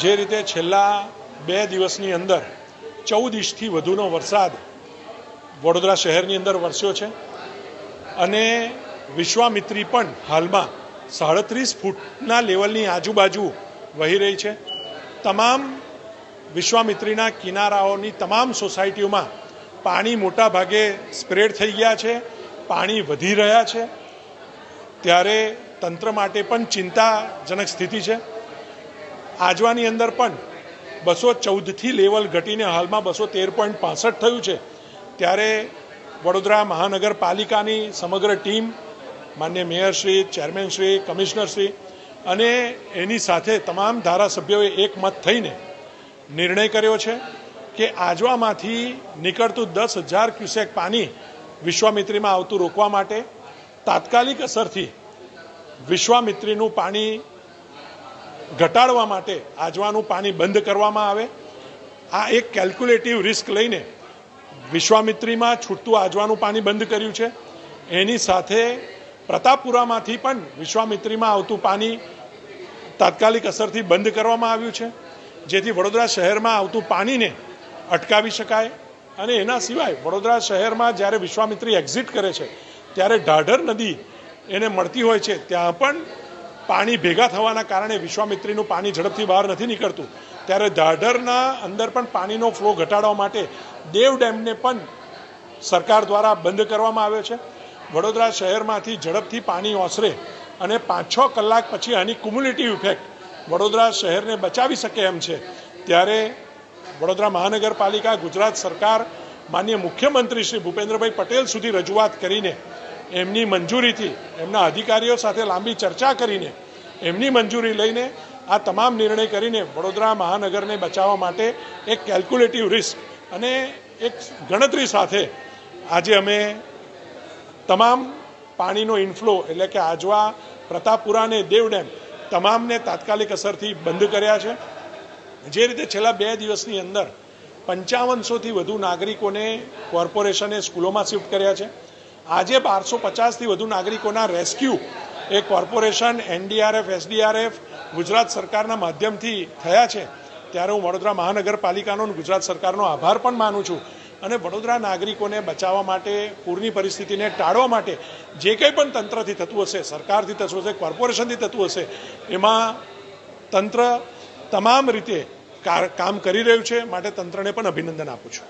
જે રીતે છેલ્લા 2 દિવસની અંદર 14 ઇંચથી વધુનો વરસાદ વડોદરા શહેરની અંદર વરસ્યો છે અને વિશ્વામિત્રી પણ હાલમાં 37 ફૂટના લેવલની આજુબાજુ વહી રહી છે। તમામ વિશ્વામિત્રીના કિનારાઓની તમામ સોસાયટીઓમાં પાણી મોટા ભાગે સ્પ્રેડ થઈ ગયા છે, પાણી વધી રહ્યા છે, ત્યારે તંત્ર માટે પણ ચિંતાજનક સ્થિતિ છે। આજવાની અંદર પણ 214થી લેવલ ઘટીને હાલમાં 213.65 થયું છે। ત્યારે વડોદરા મહાનગરપાલિકાની સમગ્ર ટીમ, માન્ય મેયરશ્રી, ચેરમેનશ્રી, કમિશનરશ્રી અને એની સાથે તમામ ધારાસભ્યોએ એકમત થઈને નિર્ણય કર્યો છે કે આજવામાંથી નીકળતું 10,000 ક્યુસેક પાણી વિશ્વામિત્રીમાં આવતું રોકવા માટે તાત્કાલિક અસરથી વિશ્વામિત્રીનું પાણી ઘટાડવા માટે આજવાનું પાણી બંધ કરવામાં આવે। આ એક કેલ્ક્યુલેટિવ રિસ્ક લઈને વિશ્વામિત્રીમાં છૂટતું આજવાનું પાણી બંધ કર્યું છે। એની સાથે પ્રતાપપુરામાંથી પણ વિશ્વામિત્રીમાં આવતું પાણી તાત્કાલિક અસરથી બંધ કરવામાં આવ્યું છે, જેથી વડોદરા શહેરમાં આવતું પાણીને અટકાવી શકાય। અને એના સિવાય વડોદરા શહેરમાં જ્યારે વિશ્વામિત્રી એક્ઝિટ કરે છે ત્યારે ઢાઢર નદી એને મળતી હોય છે, ત્યાં પણ પાણી ભેગા થવાના કારણે વિશ્વામિત્રીનું પાણી ઝડપથી બહાર નથી નીકળતું। ત્યારે ઢાઢરના અંદર પણ પાણીનો ફ્લો ઘટાડવા માટે દેવ ડેમને પણ સરકાર દ્વારા બંધ કરવામાં આવ્યો છે। વડોદરા શહેરમાંથી ઝડપથી પાણી ઓસરે અને 5-6 કલાક પછી આની ક્યુમ્યુલેટિવ ઇફેક્ટ વડોદરા શહેરને બચાવી શકે એમ છે। ત્યારે વડોદરા મહાનગરપાલિકા, ગુજરાત સરકાર, માનનીય મુખ્યમંત્રી શ્રી ભૂપેન્દ્રભાઈ પટેલ સુધી રજૂઆત કરીને એમની મંજૂરીથી, એમના અધિકારીઓ સાથે લાંબી ચર્ચા કરીને એમની મંજૂરી લઈને આ તમામ નિર્ણય કરીને વડોદરા મહાનગરને બચાવવા માટે એક કેલ્ક્યુલેટિવ રિસ્ક અને એક ગણતરી સાથે આજે અમે તમામ પાણીનો ઇનફ્લો એટલે કે આજવા, પ્રતાપપુરા અને દેવ ડેમ તમામને તાત્કાલિક અસરથી બંધ કર્યા છે। જે રીતે છેલ્લા 2 દિવસની અંદર 5500થી વધુ નાગરિકોને કોર્પોરેશને સ્કૂલોમાં શિફ્ટ કર્યા છે। આજે 1250થી વધુ નાગરિકોના રેસ્ક્યુ એ કોર્પોરેશન, NDRF, SDRF, ગુજરાત સરકારના માધ્યમથી થયા છે। ત્યારે હું વડોદરા મહાનગરપાલિકાનો અને ગુજરાત સરકારનો આભાર પણ માનું છું અને વડોદરા નાગરિકોને બચાવવા માટે, પૂરની પરિસ્થિતિને ટાળવા માટે જે કંઈ પણ તંત્રથી થતું હશે, સરકારથી થતું હશે, કોર્પોરેશનથી થતું હશે, એમાં તંત્ર તમામ રીતે કામ કરી રહ્યું છે। માટે તંત્રને પણ અભિનંદન આપું છું।